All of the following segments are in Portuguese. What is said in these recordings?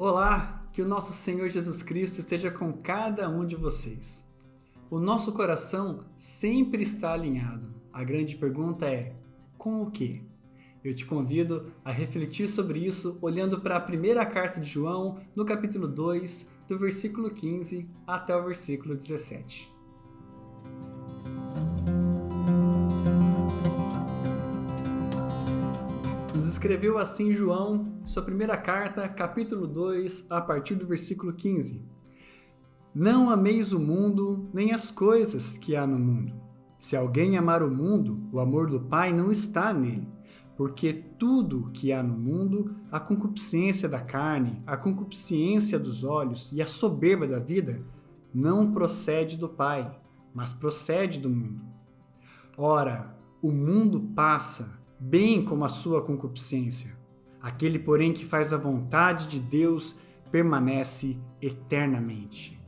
Olá, que o nosso Senhor Jesus Cristo esteja com cada um de vocês. O nosso coração sempre está alinhado. A grande pergunta é: com o quê? Eu te convido a refletir sobre isso olhando para a primeira carta de João, no capítulo 2, do versículo 15 até o versículo 17. Nos escreveu assim João, sua primeira carta, capítulo 2, a partir do versículo 15. Não ameis o mundo, nem as coisas que há no mundo. Se alguém amar o mundo, o amor do Pai não está nele. Porque tudo que há no mundo, a concupiscência da carne, a concupiscência dos olhos e a soberba da vida, não procede do Pai, mas procede do mundo. Ora, o mundo passa, bem como a sua concupiscência. Aquele, porém, que faz a vontade de Deus permanece eternamente.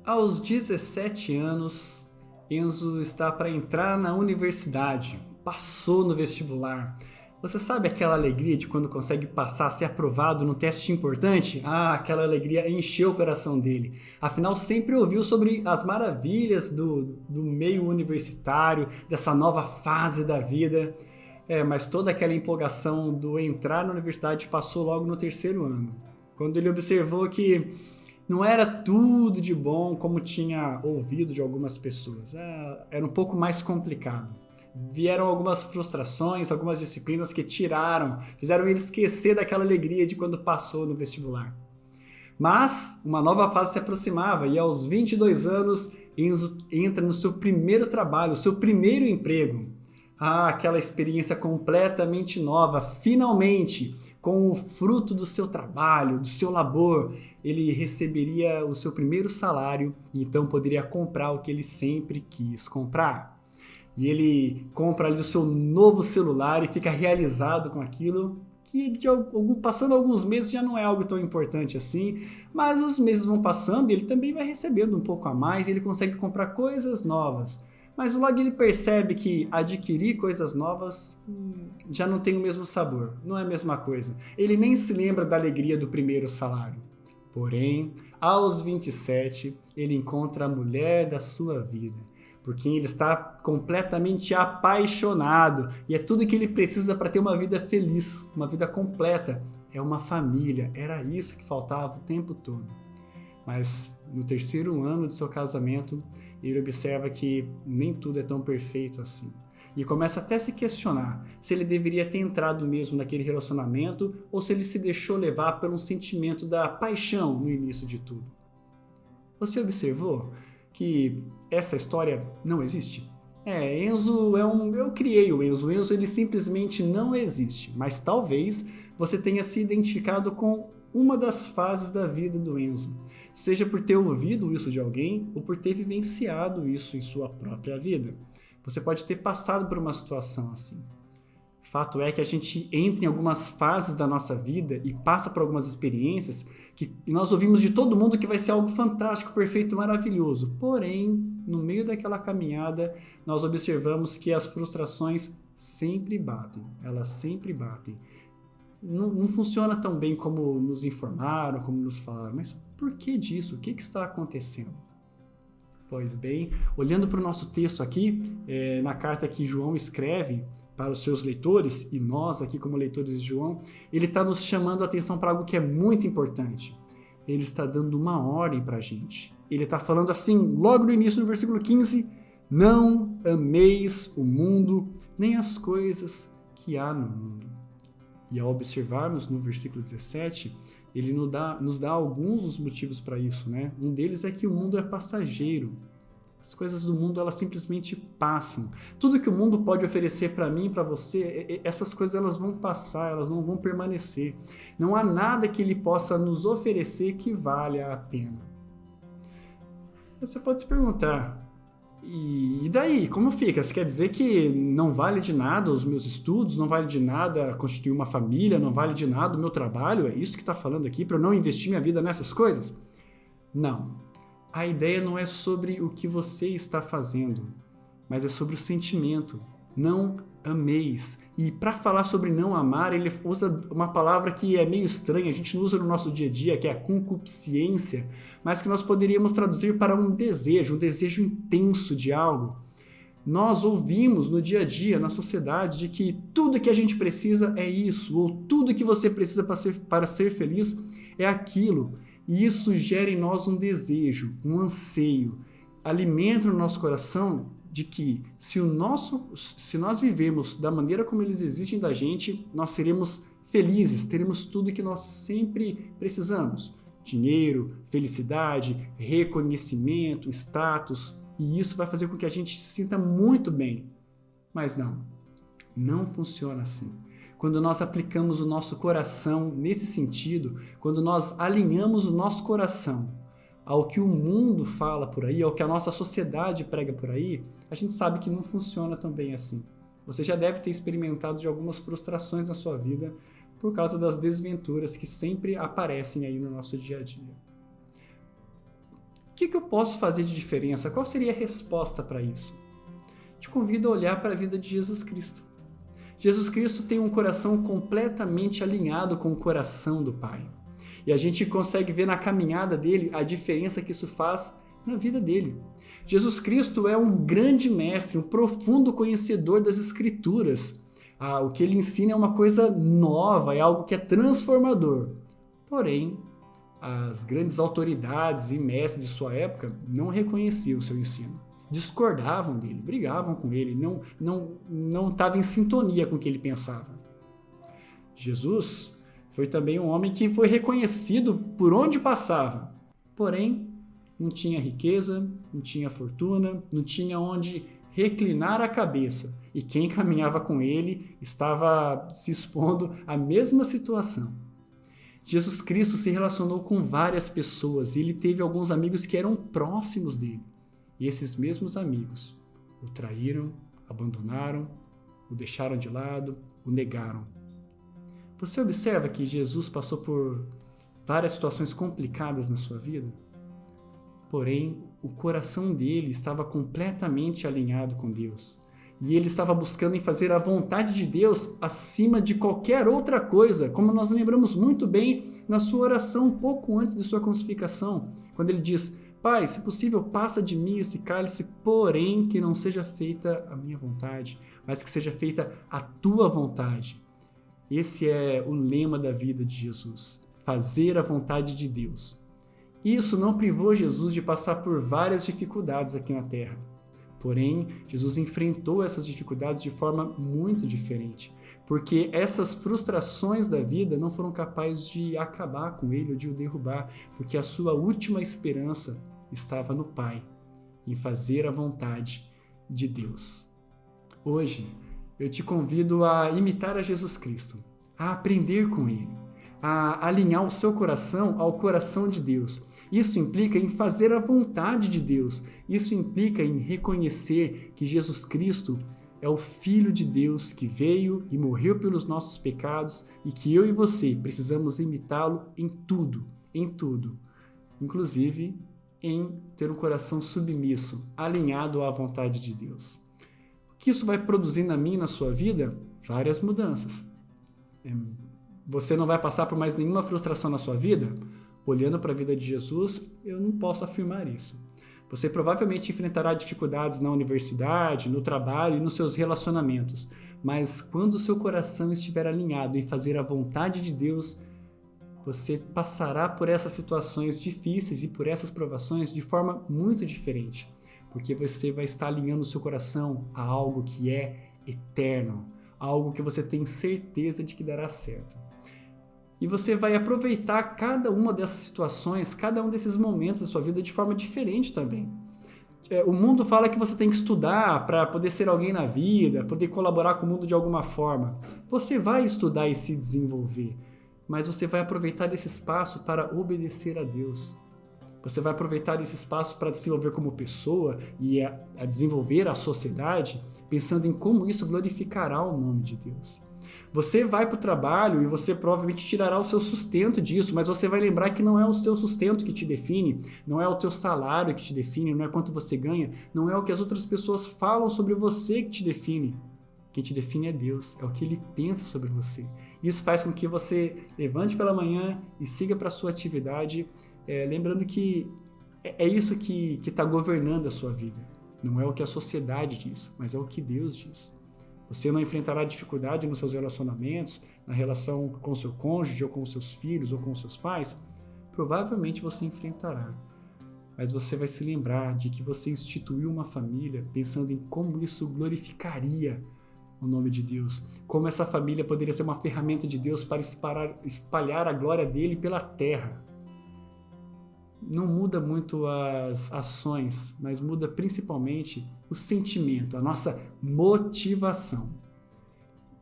Aos 17 anos, Enzo está para entrar na universidade. Passou no vestibular. Você sabe aquela alegria de quando consegue passar, ser aprovado no teste importante? Aquela alegria encheu o coração dele. Afinal, sempre ouviu sobre as maravilhas do meio universitário, dessa nova fase da vida. Mas toda aquela empolgação do entrar na universidade passou logo no terceiro ano, quando ele observou que não era tudo de bom como tinha ouvido de algumas pessoas. Era um pouco mais complicado. Vieram algumas frustrações, algumas disciplinas que fizeram ele esquecer daquela alegria de quando passou no vestibular. Mas uma nova fase se aproximava e aos 22 anos Enzo entra no seu primeiro trabalho, seu primeiro emprego. Aquela experiência completamente nova, finalmente, com o fruto do seu trabalho, do seu labor, ele receberia o seu primeiro salário e então poderia comprar o que ele sempre quis comprar. E ele compra ali o seu novo celular e fica realizado com aquilo, que passando alguns meses já não é algo tão importante assim, mas os meses vão passando e ele também vai recebendo um pouco a mais e ele consegue comprar coisas novas. Mas logo ele percebe que adquirir coisas novas já não tem o mesmo sabor, não é a mesma coisa. Ele nem se lembra da alegria do primeiro salário. Porém, aos 27, ele encontra a mulher da sua vida, por quem ele está completamente apaixonado. E é tudo que ele precisa para ter uma vida feliz, uma vida completa. É uma família, era isso que faltava o tempo todo. Mas no terceiro ano de seu casamento, ele observa que nem tudo é tão perfeito assim. E começa até a se questionar se ele deveria ter entrado mesmo naquele relacionamento ou se ele se deixou levar por um sentimento da paixão no início de tudo. Você observou que essa história não existe? Enzo eu criei o Enzo. O Enzo ele simplesmente não existe. Mas talvez você tenha se identificado com uma das fases da vida do Enzo, seja por ter ouvido isso de alguém ou por ter vivenciado isso em sua própria vida. Você pode ter passado por uma situação assim. Fato é que a gente entra em algumas fases da nossa vida e passa por algumas experiências que nós ouvimos de todo mundo que vai ser algo fantástico, perfeito, maravilhoso. Porém, no meio daquela caminhada, nós observamos que as frustrações sempre batem, elas sempre batem. Não funciona tão bem como nos informaram, como nos falaram. Mas por que disso? O que está acontecendo? Pois bem, olhando para o nosso texto aqui, na carta que João escreve para os seus leitores, e nós aqui como leitores de João, ele está nos chamando a atenção para algo que é muito importante. Ele está dando uma ordem para a gente. Ele está falando assim, logo no início, no versículo 15, não ameis o mundo, nem as coisas que há no mundo. E ao observarmos no versículo 17, ele nos dá alguns dos motivos para isso, né? Um deles é que o mundo é passageiro. As coisas do mundo, elas simplesmente passam. Tudo que o mundo pode oferecer para mim e para você, essas coisas elas vão passar, elas não vão permanecer. Não há nada que ele possa nos oferecer que valha a pena. Você pode se perguntar, e daí? Como fica? Você quer dizer que não vale de nada os meus estudos, não vale de nada constituir uma família, não vale de nada o meu trabalho? É isso que está falando aqui, para eu não investir minha vida nessas coisas? Não. A ideia não é sobre o que você está fazendo, mas é sobre o sentimento. Não ameis. E para falar sobre não amar, ele usa uma palavra que é meio estranha, a gente não usa no nosso dia a dia, que é a concupiscência, mas que nós poderíamos traduzir para um desejo intenso de algo. Nós ouvimos no dia a dia, na sociedade, de que tudo que a gente precisa é isso, ou tudo que você precisa para ser feliz é aquilo. E isso gera em nós um desejo, um anseio, alimenta no nosso coração de que se nós vivemos da maneira como eles exigem da gente, nós seremos felizes, teremos tudo que nós sempre precisamos. Dinheiro, felicidade, reconhecimento, status, e isso vai fazer com que a gente se sinta muito bem. Mas não funciona assim. Quando nós aplicamos o nosso coração nesse sentido, quando nós alinhamos o nosso coração ao que o mundo fala por aí, ao que a nossa sociedade prega por aí, a gente sabe que não funciona tão bem assim. Você já deve ter experimentado de algumas frustrações na sua vida por causa das desventuras que sempre aparecem aí no nosso dia a dia. O que eu posso fazer de diferença? Qual seria a resposta para isso? Te convido a olhar para a vida de Jesus Cristo. Jesus Cristo tem um coração completamente alinhado com o coração do Pai. E a gente consegue ver na caminhada dele a diferença que isso faz na vida dele. Jesus Cristo é um grande mestre, um profundo conhecedor das Escrituras. O que ele ensina é uma coisa nova, é algo que é transformador. Porém, as grandes autoridades e mestres de sua época não reconheciam o seu ensino. Discordavam dele, brigavam com ele, não estavam em sintonia com o que ele pensava. Jesus foi também um homem que foi reconhecido por onde passava, porém não tinha riqueza, não tinha fortuna, não tinha onde reclinar a cabeça, e quem caminhava com ele estava se expondo à mesma situação. Jesus Cristo se relacionou com várias pessoas e ele teve alguns amigos que eram próximos dele. E esses mesmos amigos o traíram, abandonaram, o deixaram de lado, o negaram. Você observa que Jesus passou por várias situações complicadas na sua vida? Porém, o coração dele estava completamente alinhado com Deus. E ele estava buscando em fazer a vontade de Deus acima de qualquer outra coisa, como nós lembramos muito bem na sua oração um pouco antes de sua crucificação, quando ele diz: Pai, se possível, passa de mim esse cálice, porém que não seja feita a minha vontade, mas que seja feita a tua vontade. Esse é o lema da vida de Jesus, fazer a vontade de Deus. Isso não privou Jesus de passar por várias dificuldades aqui na Terra. Porém, Jesus enfrentou essas dificuldades de forma muito diferente, porque essas frustrações da vida não foram capazes de acabar com ele ou de o derrubar, porque a sua última esperança estava no Pai, em fazer a vontade de Deus. Hoje, eu te convido a imitar a Jesus Cristo, a aprender com ele, a alinhar o seu coração ao coração de Deus. Isso implica em fazer a vontade de Deus. Isso implica em reconhecer que Jesus Cristo é o Filho de Deus que veio e morreu pelos nossos pecados e que eu e você precisamos imitá-lo em tudo, inclusive em ter um coração submisso, alinhado à vontade de Deus. O que isso vai produzir na minha e na sua vida? Várias mudanças. Você não vai passar por mais nenhuma frustração na sua vida? Olhando para a vida de Jesus, eu não posso afirmar isso. Você provavelmente enfrentará dificuldades na universidade, no trabalho e nos seus relacionamentos, mas quando o seu coração estiver alinhado em fazer a vontade de Deus, você passará por essas situações difíceis e por essas provações de forma muito diferente, porque você vai estar alinhando o seu coração a algo que é eterno, algo que você tem certeza de que dará certo. E você vai aproveitar cada uma dessas situações, cada um desses momentos da sua vida de forma diferente também. O mundo fala que você tem que estudar para poder ser alguém na vida, poder colaborar com o mundo de alguma forma. Você vai estudar e se desenvolver, mas você vai aproveitar desse espaço para obedecer a Deus. Você vai aproveitar desse espaço para se desenvolver como pessoa e a desenvolver a sociedade, pensando em como isso glorificará o nome de Deus. Você vai para o trabalho e você provavelmente tirará o seu sustento disso, mas você vai lembrar que não é o seu sustento que te define, não é o teu salário que te define, não é quanto você ganha, não é o que as outras pessoas falam sobre você que te define. Quem te define é Deus, é o que Ele pensa sobre você. Isso faz com que você levante pela manhã e siga para a sua atividade, lembrando que é isso que está governando a sua vida. Não é o que a sociedade diz, mas é o que Deus diz. Você não enfrentará dificuldade nos seus relacionamentos, na relação com o seu cônjuge, ou com os seus filhos, ou com os seus pais? Provavelmente você enfrentará. Mas você vai se lembrar de que você instituiu uma família pensando em como isso glorificaria o nome de Deus. Como essa família poderia ser uma ferramenta de Deus para espalhar a glória dele pela terra. Não muda muito as ações, mas muda principalmente o sentimento, a nossa motivação.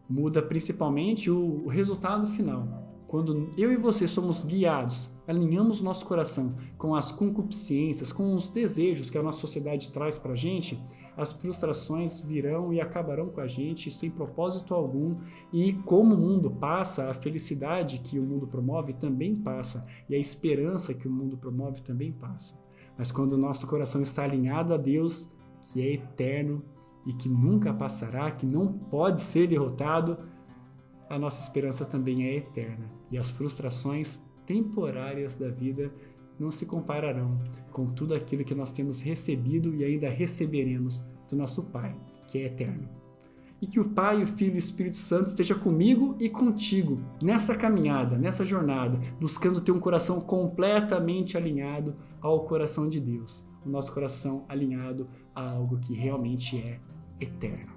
Muda principalmente o resultado final. Quando eu e você somos guiados, alinhamos o nosso coração com as concupiscências, com os desejos que a nossa sociedade traz para a gente, as frustrações virão e acabarão com a gente sem propósito algum. E como o mundo passa, a felicidade que o mundo promove também passa, e a esperança que o mundo promove também passa. Mas quando o nosso coração está alinhado a Deus, que é eterno e que nunca passará, que não pode ser derrotado, a nossa esperança também é eterna. E as frustrações temporárias da vida não se compararão com tudo aquilo que nós temos recebido e ainda receberemos do nosso Pai, que é eterno. E que o Pai, o Filho e o Espírito Santo esteja comigo e contigo nessa caminhada, nessa jornada, buscando ter um coração completamente alinhado ao coração de Deus. O nosso coração alinhado a algo que realmente é eterno.